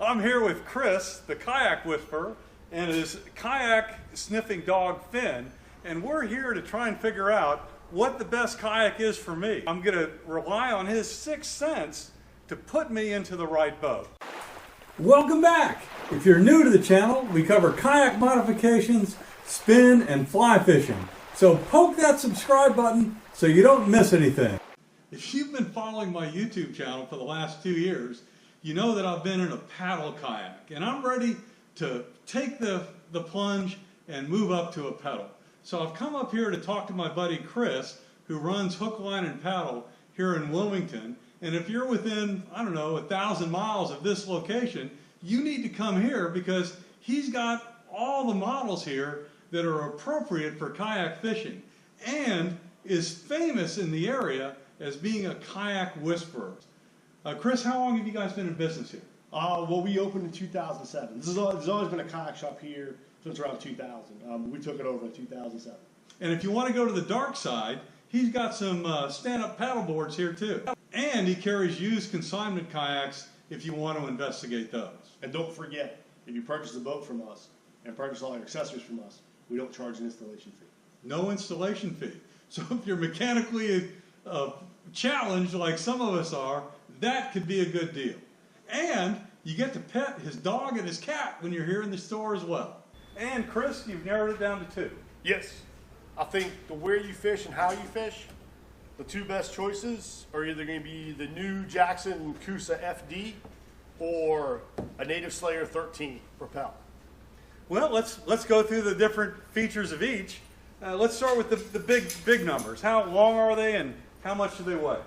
I'm here with Chris, the kayak whisperer, and his kayak sniffing dog Finn, and we're here to try and figure out what the best kayak is for me. I'm going to rely on his sixth sense to put me into the right boat. Welcome back! If you're new to the channel, we cover kayak modifications, spin, and fly fishing. So poke that subscribe button so you don't miss anything. If you've been following my YouTube channel for the last 2 years, you know that I've been in a paddle kayak, and I'm ready to take the plunge and move up to a pedal. So I've come up here to talk to my buddy Chris, who runs Hook, Line, and Paddle here in Wilmington. And if you're within, I don't know, 1,000 miles of this location, you need to come here because he's got all the models here that are appropriate for kayak fishing and is famous in the area as being a kayak whisperer. Chris, how long have you guys been in business here? Well, we opened in 2007. There's always been a kayak shop here since around 2000. We took it over in 2007. And if you want to go to the dark side, he's got some stand-up paddle boards here too. And he carries used consignment kayaks if you want to investigate those. And don't forget, if you purchase a boat from us and purchase all your accessories from us, we don't charge an installation fee. No installation fee. So if you're mechanically challenged like some of us are, that could be a good deal. And you get to pet his dog and his cat when you're here in the store as well. And Chris, you've narrowed it down to 2. Yes. I think the where you fish and how you fish, the 2 best choices are either going to be the new Jackson Coosa FD or a Native Slayer 13 Propel. Well, let's go through the different features of each. Let's start with the big numbers. How long are they and how much do they weigh?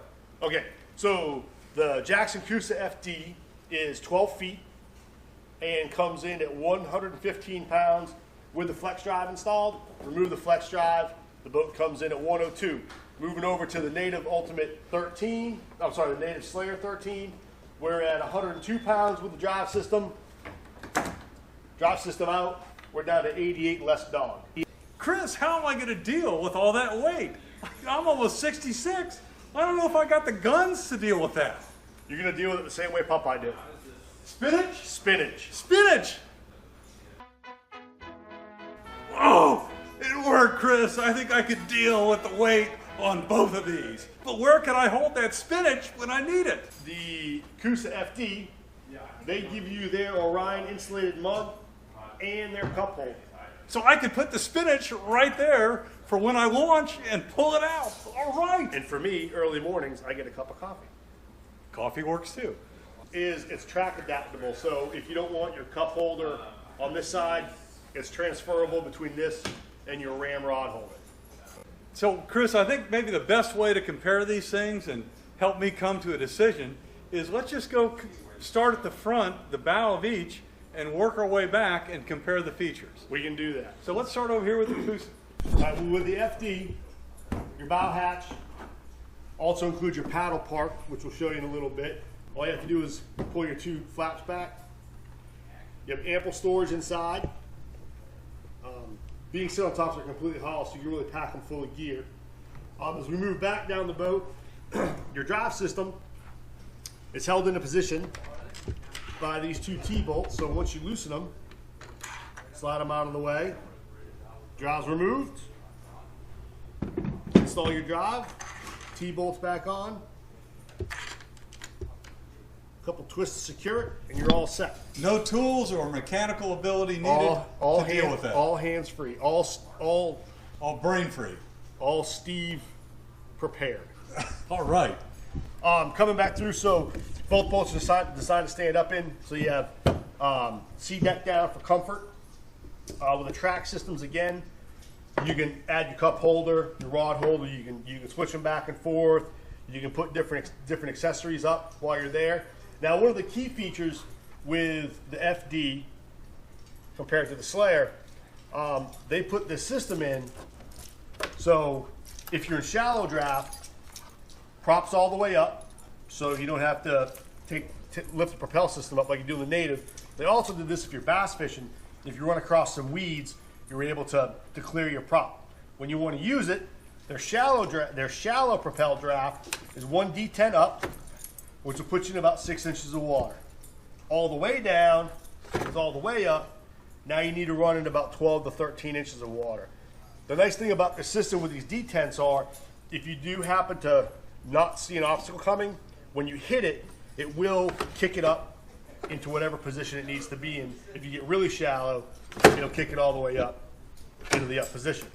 Okay, so the Jackson Coosa FD is 12 feet and comes in at 115 pounds with the flex drive installed. Remove the flex drive, the boat comes in at 102. Moving over to the Native Ultimate 13, I'm sorry, the Native Slayer 13, we're at 102 pounds with the drive system. Drive system out, we're down to 88 less dog. Chris, how am I going to deal with all that weight? I'm almost 66. I don't know if I got the guns to deal with that. You're going to deal with it the same way Popeye did. Spinach? Spinach. Spinach! Oh, it worked, Chris. I think I could deal with the weight on both of these. But where can I hold that spinach when I need it? The Coosa FD, they give you their Orion insulated mug and their cup holder. So I could put the spinach right there for when I launch and pull it out. All right. And for me, early mornings, I get a cup of coffee. Coffee works too. It's track adaptable, so if you don't want your cup holder on this side, it's transferable between this and your ramrod holder. So Chris, I think maybe the best way to compare these things and help me come to a decision is let's just go start at the front, the bow of each, and work our way back and compare the features. We can do that. So let's start over here with the Coosa. With the FD, your bow hatch also includes your paddle part, which we'll show you in a little bit. All you have to do is pull your 2 flaps back. You have ample storage inside. Being sail tops are completely hollow, so you can really pack them full of gear. As we move back down the boat, your drive system is held into position by these 2 T-bolts. So once you loosen them, slide them out of the way. Drive's removed. Install your drive. T-bolts back on. A couple twists to secure it, and you're all set. No tools or mechanical ability needed to deal with that. All hands free. All brain free. All Steve prepared. All right. Coming back through, so both boats are designed to stand up in. So you have sea deck down for comfort. With the track systems again, you can add your cup holder, your rod holder. You can switch them back and forth. You can put different accessories up while you're there. Now, one of the key features with the FD compared to the Slayer, they put this system in. So if you're in shallow draft, props all the way up, so you don't have to lift the Propel system up like you do in the Native. They also did this if you're bass fishing. If you run across some weeds, you're able to clear your prop. When you want to use it, their shallow Propel draft is 1 D10 up, which will put you in about 6 inches of water. all the way down, it's all the way up. Now you need to run in about 12 to 13 inches of water. The nice thing about the system with these detents are, if you do happen to not see an obstacle coming, when you hit it, it will kick it up into whatever position it needs to be in. If you get really shallow, it'll kick it all the way up into the up position.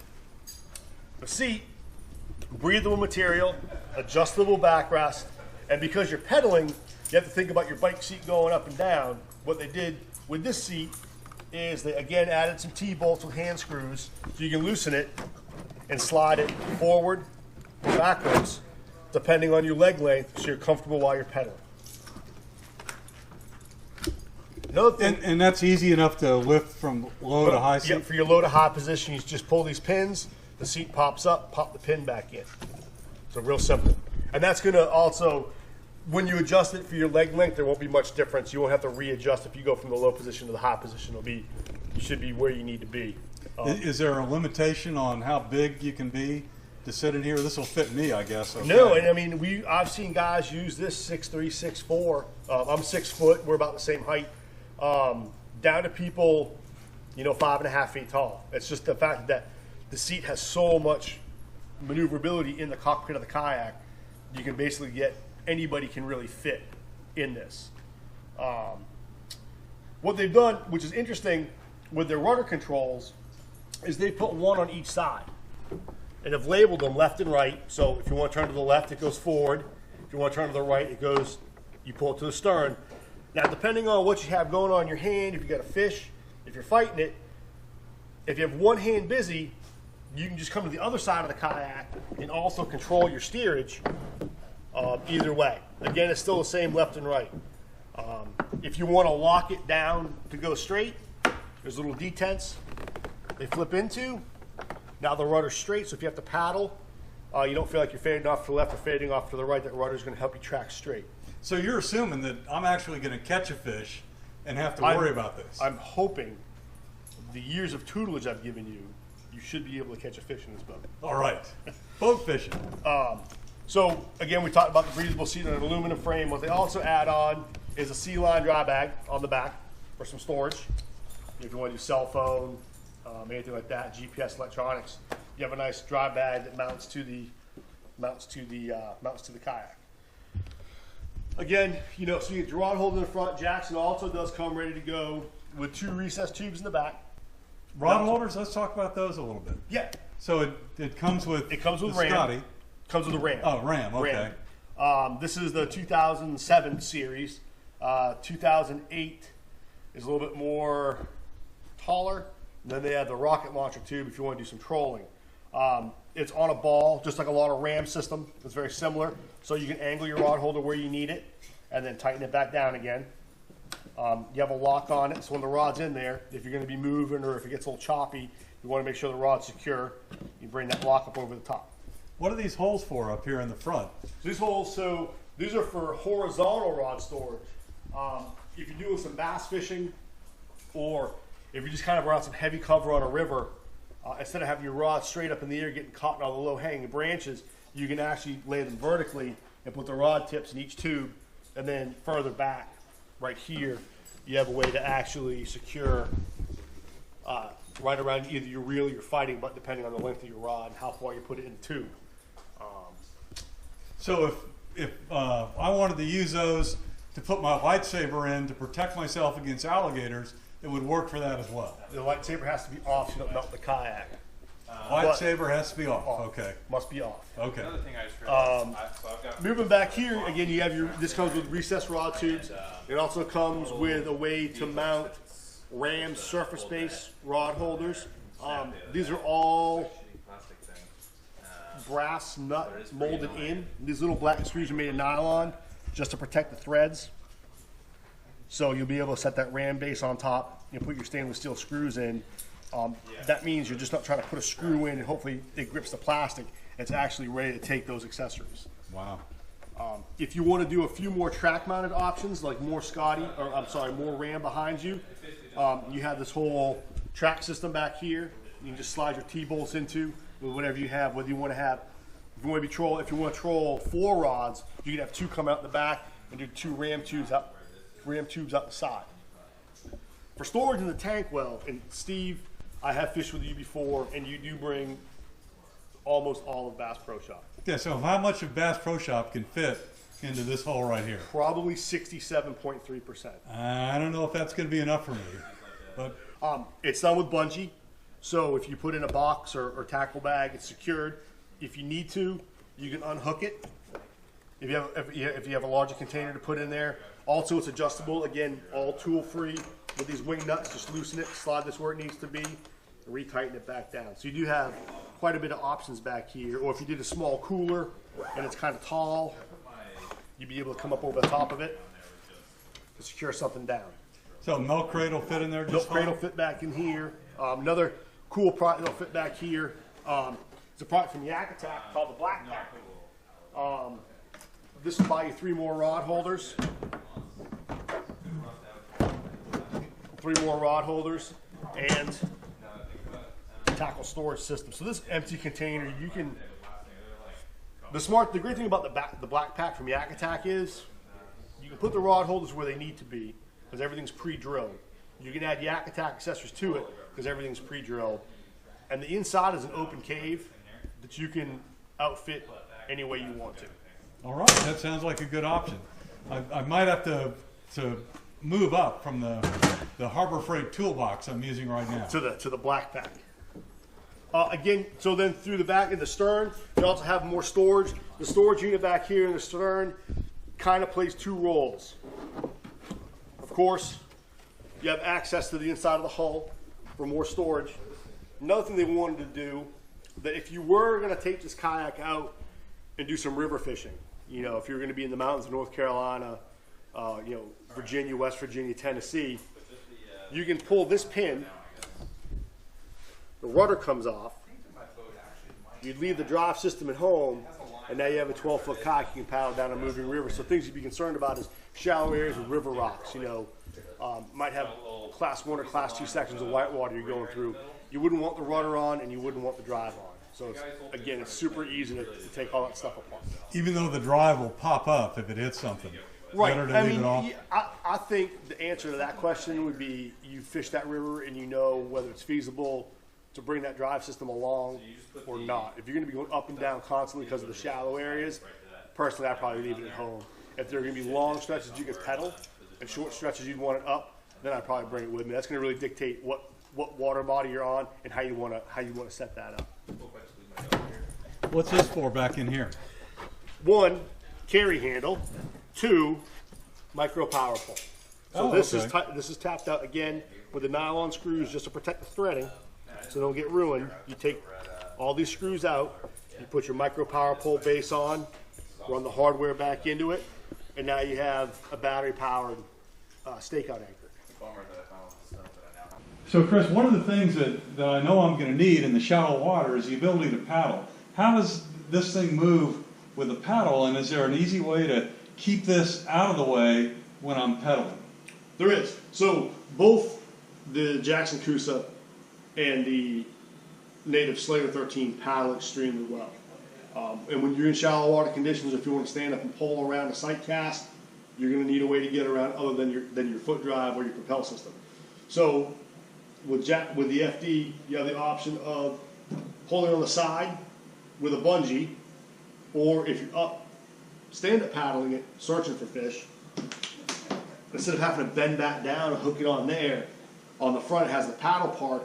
The seat, breathable material, adjustable backrest, and because you're pedaling, you have to think about your bike seat going up and down. What they did with this seat is they again added some T-bolts with hand screws so you can loosen it and slide it forward or backwards depending on your leg length so you're comfortable while you're pedaling. Another thing, And that's easy enough to lift from low to high seat? yeah, for your low to high position, you just pull these pins, the seat pops up, pop the pin back in. So real simple. And that's going to also, when you adjust it for your leg length, there won't be much difference. You won't have to readjust if you go from the low position to the high position. You should be where you need to be. Is there a limitation on how big you can be to sit in here? This will fit me, I guess. Okay. No, and I mean, I've seen guys use this 6'3", 6'4". I'm 6 foot. We're about the same height. Down to people, 5.5 feet tall. It's just the fact that the seat has so much maneuverability in the cockpit of the kayak. You can basically get, anybody can really fit in this. What they've done, which is interesting with their rudder controls, is they put one on each side and have labeled them left and right. So if you want to turn to the left, it goes forward. If you want to turn to the right, it goes, you pull it to the stern. Now, depending on what you have going on in your hand, if you got a fish, if you're fighting it, if you have one hand busy, you can just come to the other side of the kayak and also control your steerage either way. Again, it's still the same left and right. If you want to lock it down to go straight, there's little detents they flip into. Now the rudder's straight, so if you have to paddle, you don't feel like you're fading off to the left or fading off to the right, that rudder's going to help you track straight. So you're assuming that I'm actually going to catch a fish and have to worry about this? I'm hoping the years of tutelage I've given you, you should be able to catch a fish in this boat. All right. Boat fishing. So again, we talked about the breathable seat on an aluminum frame. What they also add on is a C-line dry bag on the back for some storage. If you want to do cell phone, anything like that, GPS electronics, you have a nice dry bag that mounts to the kayak. Again, so you get your rod holder in the front. Jackson also does come ready to go with 2 recessed tubes in the back. Rod holders, let's talk about those a little bit. Yeah. So it comes with the ram. Scotty. Comes with a ram. Oh, ram, okay. Ram. This is the 2007 series. 2008 is a little bit more taller. And then they have the rocket launcher tube if you want to do some trolling. It's on a ball, just like a lot of ram system. It's very similar. So you can angle your rod holder where you need it and then tighten it back down again. You have a lock on it, so when the rod's in there, if you're going to be moving or if it gets a little choppy, you want to make sure the rod's secure. You bring that lock up over the top. What are these holes for up here in the front? These holes, these are for horizontal rod storage. If you're doing some bass fishing, or if you just kind of around some heavy cover on a river, instead of having your rod straight up in the air getting caught in all the low hanging branches, you can actually lay them vertically and put the rod tips in each tube, and then further back right here you have a way to actually secure right around either your reel or your fighting butt, depending on the length of your rod and how far you put it in the tube. So if I wanted to use those to put my lightsaber in to protect myself against alligators, it would work for that as well. The lightsaber has to be off so you don't melt the kayak. Lightsaber has to be off. Okay. Must be off. Okay. Another thing I just realized, Moving back here, again, you have this comes with recessed rod tubes. It also comes with a way to mount ram surface-based rod holders. These are all brass nut molded in. These little black screws are made of nylon just to protect the threads. So you'll be able to set that ram base on top and put your stainless steel screws in. That means you're just not trying to put a screw in and hopefully it grips the plastic. It's actually ready to take those accessories. Wow. If you want to do a few more track mounted options, like more more ram behind you, you have this whole track system back here. You can just slide your T-bolts into with whatever you have, whether you want to have, if you want to troll 4 rods, you can have 2 come out in the back and do 2 ram tubes out ram tubes out the side. For storage in the tank well, and Steve, I have fished with you before, and you do bring almost all of Bass Pro Shop. Yeah, so how much of Bass Pro Shop can fit into this hole right here? Probably 67.3%. I don't know if that's going to be enough for me, but it's done with bungee, so if you put in a box or tackle bag, it's secured. If you need to, you can unhook it. If you have a larger container to put in there. Also, it's adjustable. Again, all tool free. With these wing nuts, just loosen it, slide this where it needs to be, and retighten it back down. So you do have quite a bit of options back here. Or if you did a small cooler and it's kind of tall, you'd be able to come up over the top of it to secure something down. so milk crate will fit in there just Milk crate will fine? fit back in here. Another cool product that'll fit back here. It's a product from Yak Attack called the Black Pack. This will buy you 3 more rod holders. 3 more rod holders and tackle storage system. So this empty container, you can. The great thing about the Black Pack from Yak Attack is you can put the rod holders where they need to be because everything's pre-drilled. You can add Yak Attack accessories to it because everything's pre-drilled. And the inside is an open cave that you can outfit any way you want to. All right, that sounds like a good option. I might have to move up from the Harbor Freight toolbox I'm using right now. To the Black Pack. Again, so then through the back of the stern, you also have more storage. The storage unit back here in the stern kind of plays 2 roles. Of course, you have access to the inside of the hull for more storage. Another thing they wanted to do, that if you were going to take this kayak out and do some river fishing, you know, if you're going to be in the mountains of North Carolina, you know, Virginia, West Virginia, Tennessee, you can pull this pin. The rudder comes off. You'd leave the drive system at home, and now you have a 12-foot kayak you can paddle down a moving river. So things you'd be concerned about is shallow areas with river rocks. You know, might have class 1 or class 2 sections of whitewater you're going through. You wouldn't want the rudder on, and you wouldn't want the drive on. So again, it's super easy to take all that stuff apart. Even though the drive will pop up if it hits something. Right. Better to leave it off. I think the answer to that question would be you fish that river and you know whether it's feasible to bring that drive system along or not. If you're going to be going up and down constantly because of the shallow areas, personally, I'd probably leave it at home. If there are going to be long stretches you can pedal and short stretches you'd want it up, then I'd probably bring it with me. That's going to really dictate what water body you're on and how you want to set that up. What's this for back in here? 1, carry handle. 2, micro power pull. So this is tapped out again with the nylon screws just to protect the threading so they don't get ruined. You take all these screws out, you put your micro power pull base on, run the hardware back into it, and now you have a battery powered stakeout anchor. So Chris, one of the things that I know I'm going to need in the shallow water is the ability to paddle. How does this thing move with a paddle, and is there an easy way to keep this out of the way when I'm pedaling? There is. So both the Jackson Coosa and the native Slater 13 paddle extremely well. And when you're in shallow water conditions, if you want to stand up and pull around a sight cast, you're going to need a way to get around other than your foot drive or your propel system. So with the FD, you have the option of pulling on the side with a bungee, or if you're up, stand up paddling it, searching for fish. Instead of having to bend back down and hook it on there, on the front it has the paddle part.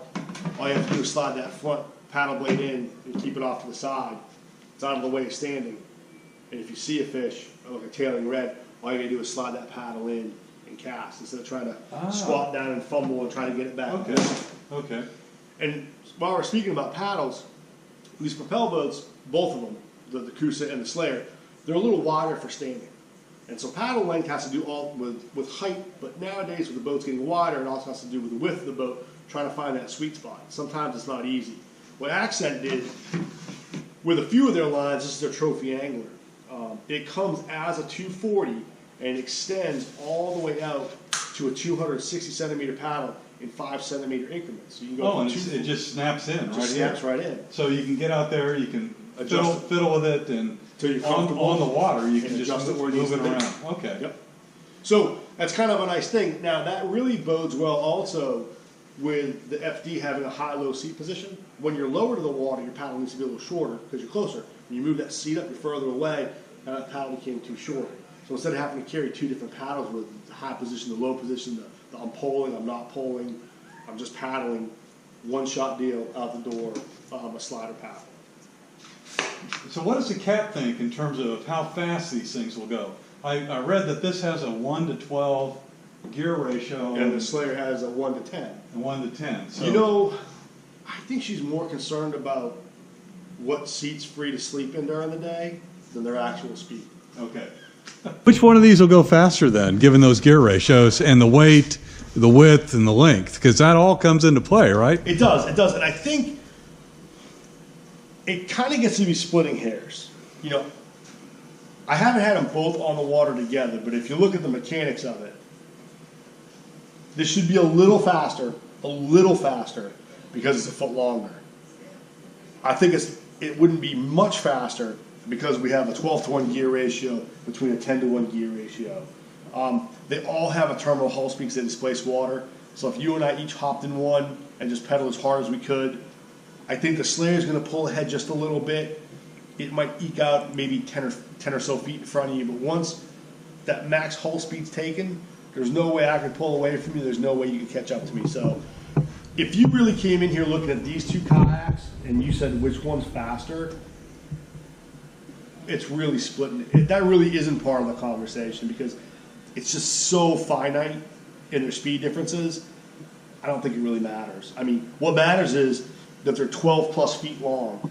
All you have to do is slide that front paddle blade in and keep it off to the side. It's out of the way of standing. And if you see a fish, like a tailing red, all you gotta do is slide that paddle in and cast instead of trying to squat down and fumble and try to get it back. Okay. Okay. And while we're speaking about paddles, these Propel boats, both of them, the Coosa and the Slayer, they're a little wider for standing. And so paddle length has to do all with height, but nowadays with the boats getting wider, it also has to do with the width of the boat, trying to find that sweet spot. Sometimes it's not easy. What Accent did with a few of their lines, this is their trophy angler. It comes as a 240 and extends all the way out to a 260 centimeter paddle in 5 centimeter increments. So you can go and it just snaps in right here. Snaps right in. So you can get out there, you can fiddle with it, and you're on the water you can just adjust move it around. Okay. Yep. So That's kind of a nice thing. Now that really bodes well also with the FD having a high-low seat position. When you're lower to the water, your paddle needs to be a little shorter because you're closer. When you move that seat up, you're further away, and that paddle became too short. So instead of having to carry two different paddles with the high position, the low position, the I'm pulling, I'm not pulling, I'm just paddling, one-shot deal out the door, a slider paddle. So what does the cat think in terms of how fast these things will go? I read that this has a 1 to 12 gear ratio. And the Slayer has a 1 to 10. A 1 to 10. So, you know, I think she's more concerned about what seat's free to sleep in during the day than their actual speed. Okay. Which one of these will go faster then, given those gear ratios and the weight, the width, and the length? Because that all comes into play, right? It does, and I think it kind of gets to be splitting hairs. You know, I haven't had them both on the water together, but if you look at the mechanics of it, this should be a little faster because it's a foot longer. I think it wouldn't be much faster because we have a 12-to-1 gear ratio between a 10-to-1 gear ratio. They all have a terminal hull speed because they displace water. So if you and I each hopped in one and just pedaled as hard as we could, I think the Slayer is going to pull ahead just a little bit. It might eke out maybe 10 or so feet in front of you, but once that max hull speed's taken, there's no way I can pull away from you. There's no way you can catch up to me. So if you really came in here looking at these two kayaks and you said which one's faster, it's really splitting. That really isn't part of the conversation because it's just so finite in their speed differences. I don't think it really matters. I mean, what matters is that they're 12 plus feet long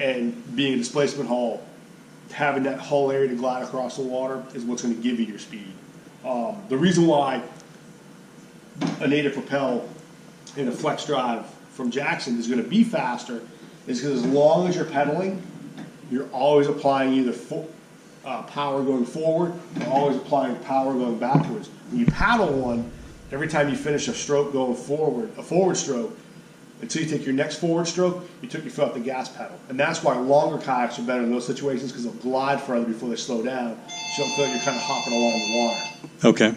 and being a displacement hull, having that hull area to glide across the water is what's going to give you your speed. The reason why a native Propel in a flex drive from Jackson is going to be faster is because as long as you're pedaling, you're always applying either power going forward or always applying power going backwards. When you paddle one, every time you finish a stroke going forward, a forward stroke, until you take your next forward stroke, you took your foot off the gas pedal. And that's why longer kayaks are better in those situations because they'll glide further before they slow down. So you don't feel like you're kind of hopping along the water. Okay.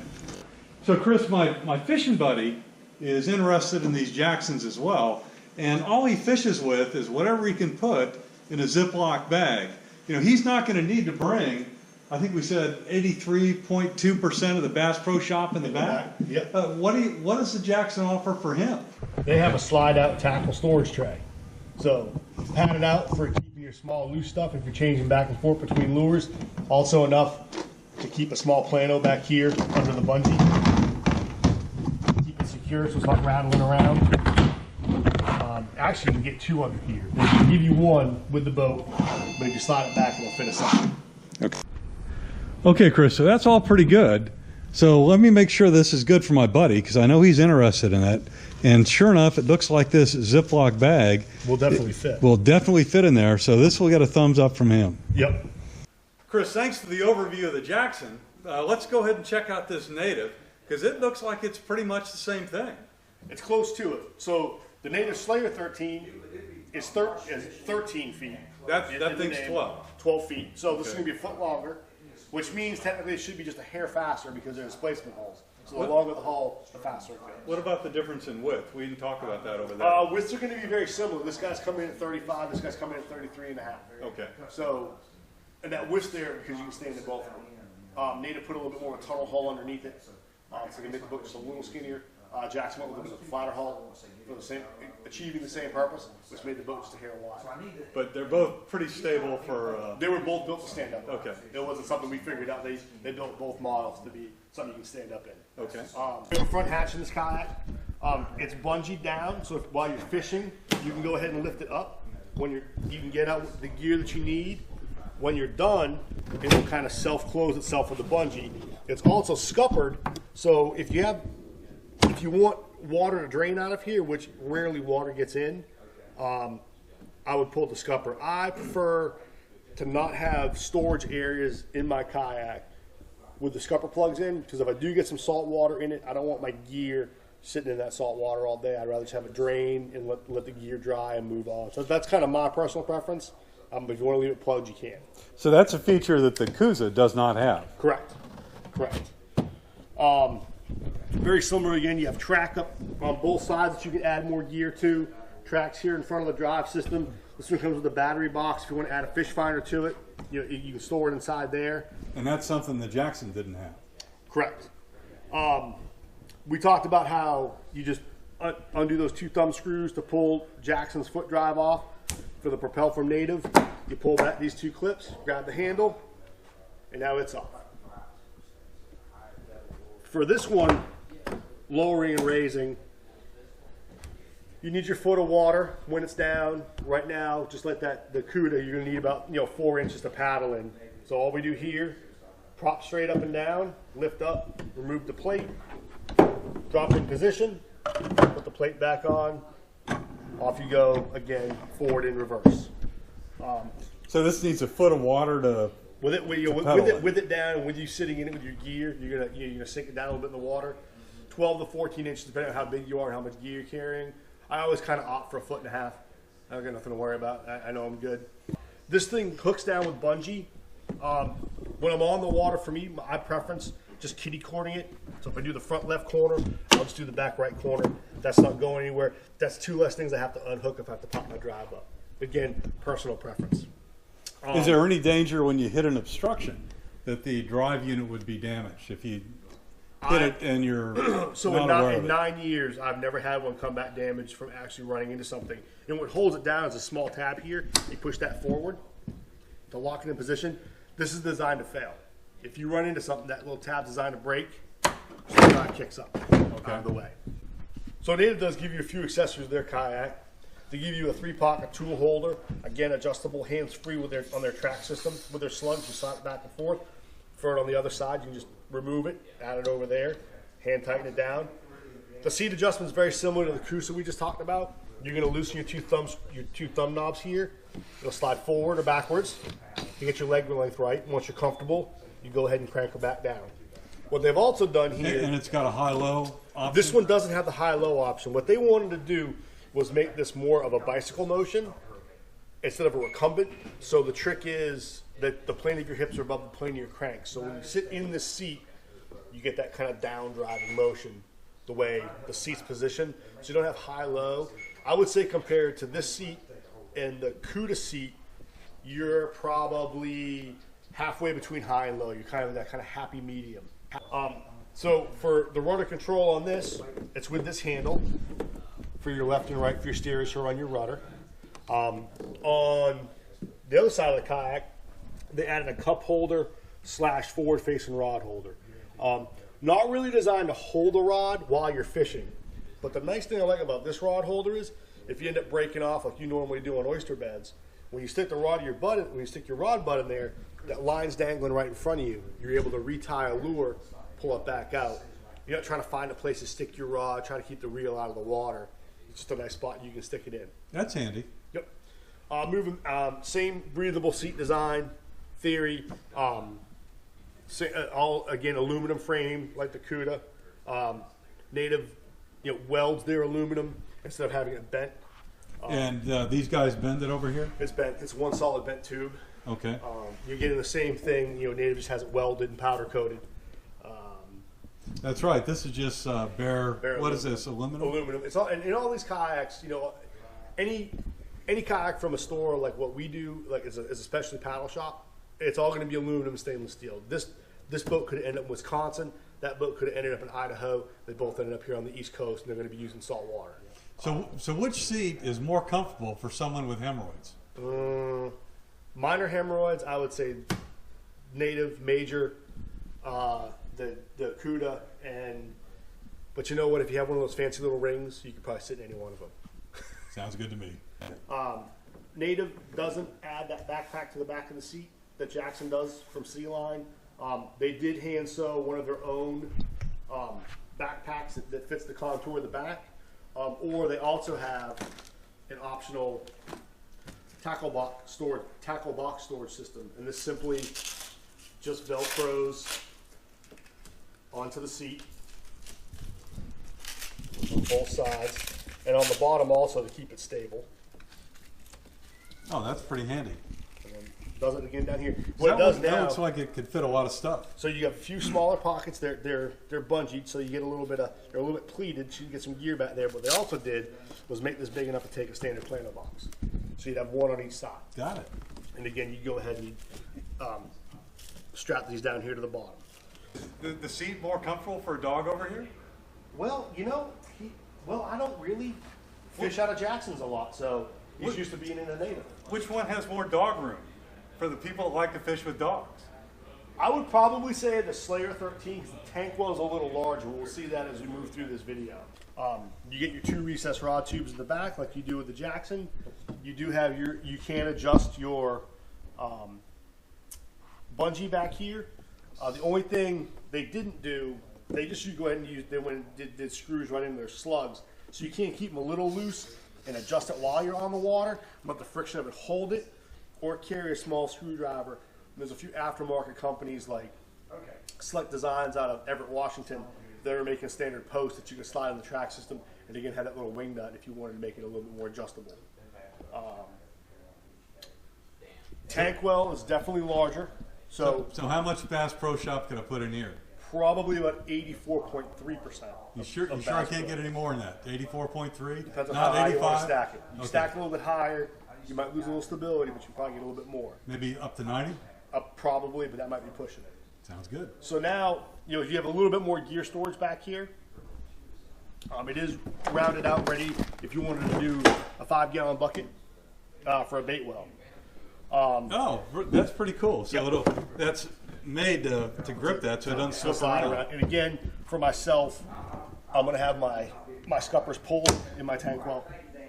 So Chris, my fishing buddy is interested in these Jacksons as well. And all he fishes with is whatever he can put in a Ziploc bag. You know, he's not going to need to bring, I think we said 83.2% of the Bass Pro Shop in the bag. Yep. What does the Jackson offer for him? They have a slide-out tackle storage tray. So pad it out for keeping your small loose stuff if you're changing back and forth between lures. Also enough to keep a small plano back here under the bungee. Keep it secure so it's not rattling around. Actually, you can get two under here. They can give you one with the boat, but if you slide it back, it'll fit aside. Okay. Okay, Chris, so that's all pretty good. So let me make sure this is good for my buddy because I know he's interested in it. And sure enough, it looks like this Ziploc bag will definitely fit. Will definitely fit in there. So this will get a thumbs up from him. Yep. Chris, thanks for the overview of the Jackson. Let's go ahead and check out this native because it looks like it's pretty much the same thing. It's close to it. So the native Slayer 13 is 13 feet. That thing's 12. 12 feet. So this is going to be a foot longer, which means technically it should be just a hair faster because they're displacement hulls. So the longer the hull, the faster it goes. What about the difference in width? We didn't talk about that over there. Widths are going to be very similar. This guy's coming in at 35. This guy's coming in at 33 and a half. Okay. So, and that width's there because you can stand in both of them. Native put a little bit more of a tunnel hull underneath it, so you can make the boat just a little skinnier. Jackson went with a flatter hull for the same, achieving the same purpose, which made the boat just a hair wide. But they're both pretty stable for... They were both built to stand up. Okay. It wasn't something we figured out. They built both models to be something you can stand up in. Okay. We have a front hatch in this kayak. It's bungeed down, so while you're fishing, you can go ahead and lift it up. You can get out the gear that you need. When you're done, it will kind of self-close itself with the bungee. It's also scuppered, so if you want water to drain out of here, which rarely water gets in, I would pull the scupper. I prefer to not have storage areas in my kayak with the scupper plugs in, because if I do get some salt water in it, I don't want my gear sitting in that salt water all day. I'd rather just have a drain and let the gear dry and move on. So that's kind of my personal preference. If you want to leave it plugged, you can. So that's a feature that the Coosa does not have. Correct. Correct. Very similar again, you have track up on both sides that you can add more gear to. Tracks here in front of the drive system. This one comes with a battery box. If you want to add a fish finder to it, you can store it inside there. And that's something the Jackson didn't have. Correct. We talked about how you just undo those 2 thumb screws to pull Jackson's foot drive off. For the Propel from Native, you pull back these 2 clips, grab the handle, and now it's off. For this one, lowering and raising, you need your foot of water when it's down. Right now, just like the Cuda, you're gonna need about 4 inches to paddle in. So all we do here, prop straight up and down, lift up, remove the plate, drop in position, put the plate back on, off you go again, forward and reverse. So this needs a foot of water to with it down, with you sitting in it with your gear, you're gonna sink it down a little bit in the water. 12 to 14 inches, depending on how big you are and how much gear you're carrying. I always kind of opt for 1.5 feet. I don't got nothing to worry about. I know I'm good. This thing hooks down with bungee. When I'm on the water, for me, my preference, just kiddie cording it. So if I do the front left corner, I'll just do the back right corner. That's not going anywhere. That's 2 less things I have to unhook if I have to pop my drive up. Again, personal preference. Is there any danger when you hit an obstruction that the drive unit would be damaged if you hit it and you're so in 9 years, I've never had one come back damaged from actually running into something. And what holds it down is a small tab here. You push that forward to lock it in position. This is designed to fail. If you run into something, that little tab's designed to break, so the drive kicks up out of the way. So Native does give you a few accessories to their kayak. They give you a 3-pocket tool holder, again adjustable, hands-free on their track system. With their slung, you slide it back and forth. For it on the other side, you can just remove it, add it over there, hand tighten it down. The seat adjustment is very similar to the Coosa we just talked about. You're going to loosen your two thumb knobs here. It'll slide forward or backwards to get your leg length right. Once you're comfortable, you go ahead and crank it back down. What they've also done here, and it's got a high-low option. This one doesn't have the high-low option. What they wanted to do was make this more of a bicycle motion instead of a recumbent. So the trick is that the plane of your hips are above the plane of your crank. So when you sit in this seat, you get that kind of down driving motion the way the seat's positioned. So you don't have high-low. I would say compared to this seat and the Cuda seat, you're probably halfway between high and low. You're kind of that kind of happy medium. So for the rudder control on this, it's with this handle for your left and right for your steering or on your rudder. On the other side of the kayak, they added a cup holder / forward-facing rod holder. Not really designed to hold a rod while you're fishing. But the nice thing I like about this rod holder is if you end up breaking off like you normally do on oyster beds, when you stick the rod of your butt in, when you stick your rod butt in there, that line's dangling right in front of you. You're able to retie a lure, pull it back out. You're not trying to find a place to stick your rod, trying to keep the reel out of the water. It's just a nice spot you can stick it in. That's handy. Yep. Same breathable seat design, theory. All again aluminum frame like the Cuda. Native, welds their aluminum instead of having it bent. And these guys bend it over here? It's bent. It's one solid bent tube. Okay. You're getting the same thing. Native just has it welded and powder coated. That's right. This is just bare. What aluminum. Is this? Aluminum. Aluminum. It's all, and in all these kayaks, any kayak from a store like what we do, like is a specialty paddle shop, it's all going to be aluminum and stainless steel. This boat could end up in Wisconsin. That boat could have ended up in Idaho. They both ended up here on the East Coast, and they're going to be using salt water. So which seat is more comfortable for someone with hemorrhoids? Minor hemorrhoids, I would say Native, major, the Cuda, but you know what? If you have one of those fancy little rings, you could probably sit in any one of them. Sounds good to me. Native doesn't add that backpack to the back of the seat that Jackson does from C-Line. They did hand sew one of their own backpacks that fits the contour of the back, or they also have an optional tackle box storage system, and this simply just Velcros onto the seat on both sides, and on the bottom also to keep it stable. Oh, that's pretty handy. And then Does it again down here. That looks like it could fit a lot of stuff. So you have a few smaller pockets. They're bungeed, so you get a little bit they're a little bit pleated, so you get some gear back there. What they also did was make this big enough to take a standard planter box. So you'd have one on each side. Got it. And again, you go ahead and you strap these down here to the bottom. The seat more comfortable for a dog over here? Well, you know, I don't really fish out of Jackson's a lot, so he's used to being in a native. Which one has more dog room for the people that like to fish with dogs? I would probably say the Slayer 13, because the tank well is a little larger. We'll see that as we move through this video. You get your 2 recessed rod tubes in the back like you do with the Jackson. You do have you can adjust your bungee back here. The only thing they didn't do, they just go ahead and did screws right in their slugs. So you can't keep them a little loose and adjust it while you're on the water, but the friction of it hold it, or carry a small screwdriver. There's a few aftermarket companies like Select Designs out of Everett, Washington, that are making standard posts that you can slide in the track system, and again have that little wing nut if you wanted to make it a little bit more adjustable. Tank well is definitely larger. So how much Bass Pro Shop can I put in here? Probably about 84.3%. You sure I can't get any more than that? 84.3? Depends on Not how high 85? you want to stack it. You stack it a little bit higher, you might lose a little stability, but you probably get a little bit more. Maybe up to 90? Up probably, but that might be pushing it. Sounds good. So now, you have a little bit more gear storage back here. It is rounded out ready if you wanted to do a 5-gallon bucket for a bait well. Oh, that's pretty cool. So that's made to grip that so it doesn't slip around. And again, for myself, I'm going to have my scuppers pulled in my tank well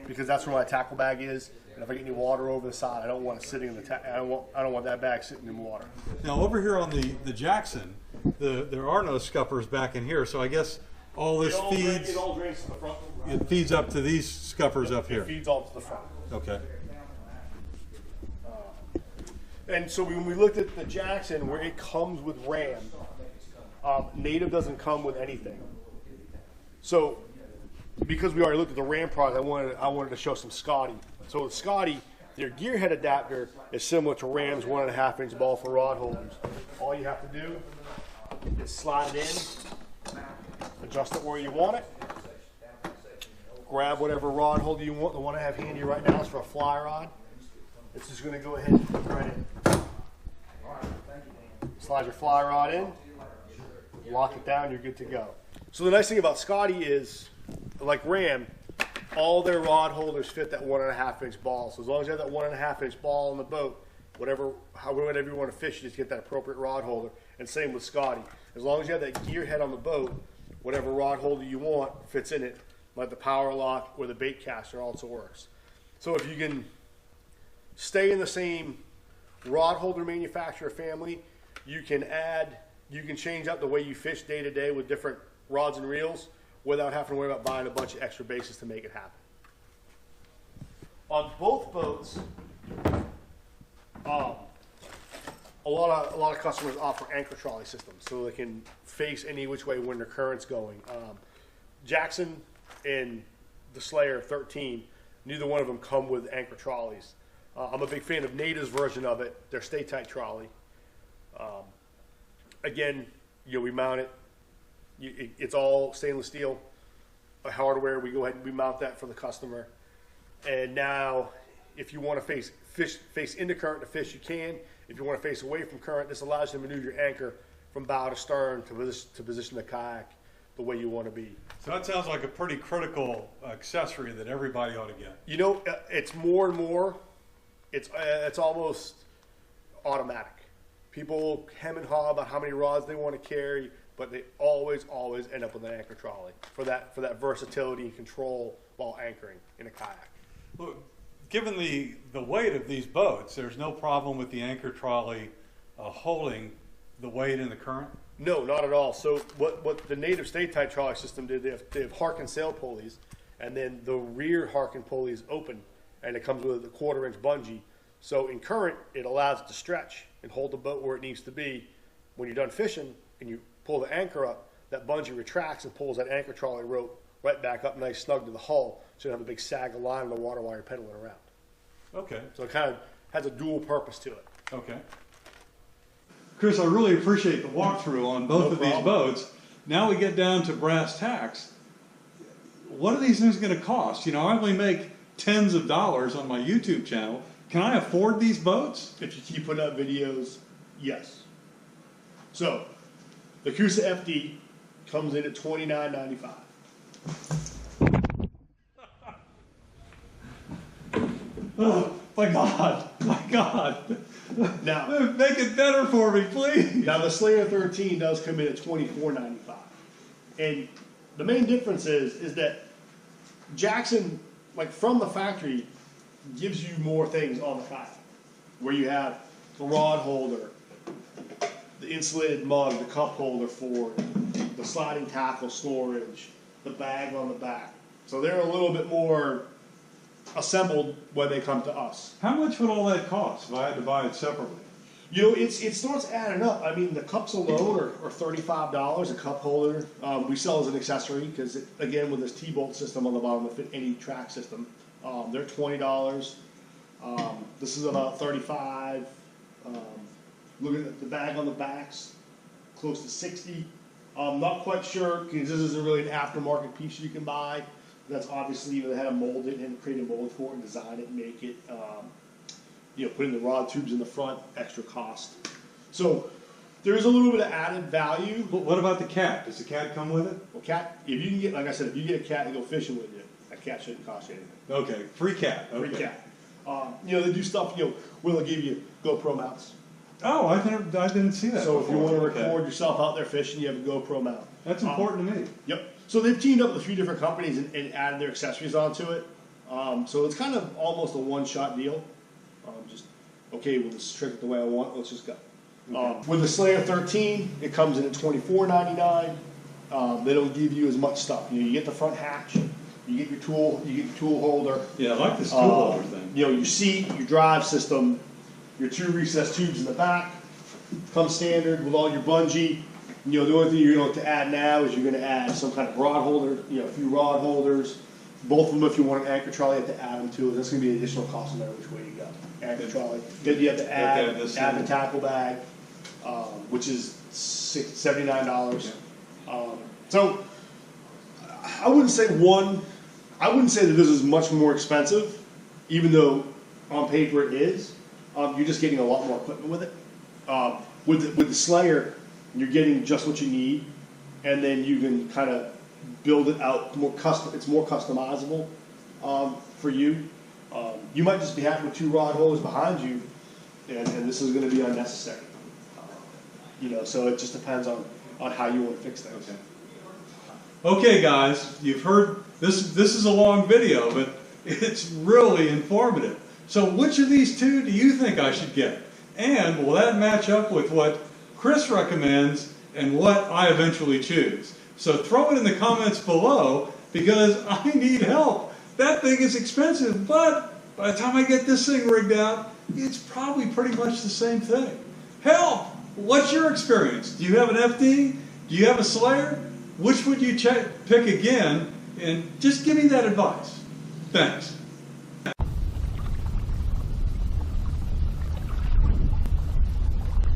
because that's where my tackle bag is. And if I get any water over the side, I don't want it sitting in the I don't want that bag sitting in water. Now over here on the Jackson, there are no scuppers back in here, so I guess all this feeds. It all drains to the front. It feeds up to these scuppers up here. It feeds all to the front. Okay. And so when we looked at the Jackson, where it comes with ram, native doesn't come with anything. So because we already looked at the ram product, I wanted to show some Scotty. So with Scotty, their gear head adapter is similar to Ram's 1.5-inch ball for rod holders. All you have to do is slide it in, adjust it where you want it, grab whatever rod holder you want. The one I have handy right now is for a fly rod. It's just going to go ahead and put right in. Slide your fly rod in, lock it down, you're good to go. So the nice thing about Scotty is, like Ram, all their rod holders fit that 1.5-inch ball. So as long as you have that 1.5-inch ball on the boat, whatever you want to fish, you just get that appropriate rod holder. And same with Scotty. As long as you have that gear head on the boat, whatever rod holder you want fits in it, like the power lock or the bait caster also works. So if you can stay in the same rod holder manufacturer family, you can change up the way you fish day to day with different rods and reels without having to worry about buying a bunch of extra bases to make it happen. On both boats, a lot of customers offer anchor trolley systems so they can face any which way when the current's going. Jackson and the Slayer 13, neither one of them come with anchor trolleys. I'm a big fan of Native's version of it, their Stay Tight trolley. Again, we mount it. It's all stainless steel hardware. We go ahead and we mount that for the customer. And now, if you want to face into current to fish, you can. If you want to face away from current, this allows you to maneuver your anchor from bow to stern to position the kayak the way you want to be. So that sounds like a pretty critical accessory that everybody ought to get. It's more and more. It's almost automatic. People hem and haw about how many rods they want to carry, but they always end up with an anchor trolley for that versatility and control while anchoring in a kayak. Look, given the weight of these boats, there's no problem with the anchor trolley holding the weight in the current? No, not at all. So what the Native Stay Tight trolley system did, they have Harken sail pulleys, and then the rear Harken pulley is open, and it comes with a 1/4-inch bungee. So in current, it allows it to stretch and hold the boat where it needs to be. When you're done fishing and you pull the anchor up, that bungee retracts and pulls that anchor trolley rope right back up nice snug to the hull, so you don't have a big sag of line in the water while you're pedaling around. Okay. So it kind of has a dual purpose to it. Okay. Chris, I really appreciate the walkthrough on both of these boats. Now we get down to brass tacks. What are these things going to cost? You know, I only make tens of dollars on my YouTube channel. Can I afford these boats? If you keep putting up videos, yes. So, the Coosa FD comes in at $29.95. Oh, my God. My God. Now, make it better for me, please. Now the Slayer 13 does come in at $24.95. And the main difference is that Jackson, like from the factory, gives you more things on the kayak. Where you have the rod holder, the insulated mug, the cup holder for it, the sliding tackle storage, the bag on the back. So they're a little bit more assembled when they come to us. How much would all that cost if I had to buy it separately? You know, it starts adding up. I mean, the cups alone are $35, a cup holder. We sell as an accessory because, again, with this T-bolt system on the bottom, will fit any track system. They're $20. This is about $35. Looking at the bag on the backs, close to $60. I'm not quite sure because this isn't really an aftermarket piece you can buy. That's obviously, you know, they had to mold it and create a mold for it and design it and make it. You know, putting the rod tubes in the front, extra cost. So there's a little bit of added value. But what about the cat? Does the cat come with it? Well, cat, if you can get, like I said, if you get a cat and go fishing with you, that cat shouldn't cost you anything. Okay, free cat. Okay. Free cat. You know, they do stuff, you know, will give you GoPro mounts. Oh, I didn't see that. So before. if you want to record Okay. yourself out there fishing, you have a GoPro mount. That's important to me. Yep. So they've teamed up with a few different companies and added their accessories onto it. So it's kind of almost a one-shot deal. Just, okay, we'll just trick it the way I want. Let's just go. Okay. With the Slayer 13, it comes in at $24.99. They don't give you as much stuff. You know, you get the front hatch, you get your tool holder. Yeah, I like this tool holder thing. You know, your seat, your drive system, your 2 recessed tubes in the back. Comes standard with all your bungee. You know, the only thing you're going to add now is you're going to add some kind of rod holder, you know, a few rod holders. Both of them, if you want an anchor trolley, you have to add them to it. That's going to be an additional cost no matter which way you go. Anchor trolley. Then you have to add the tackle bag, which is $79. So I wouldn't say that this is much more expensive, even though on paper it is. You're just getting a lot more equipment with it. With the Slayer, you're getting just what you need, and then you can kind of build it out more custom. It's more customizable for you. You might just be happy with 2 rod holders behind you, and this is going to be unnecessary. You know, so it just depends on how you want to fix things. Okay, guys, you've heard this. This is a long video, but it's really informative. So, which of these two do you think I should get? And will that match up with what Chris recommends and what I eventually choose? So throw it in the comments below because I need help. That thing is expensive, but by the time I get this thing rigged out, it's probably pretty much the same thing. Help! What's your experience? Do you have an FD? Do you have a Slayer? Which would you pick again? And just give me that advice. Thanks.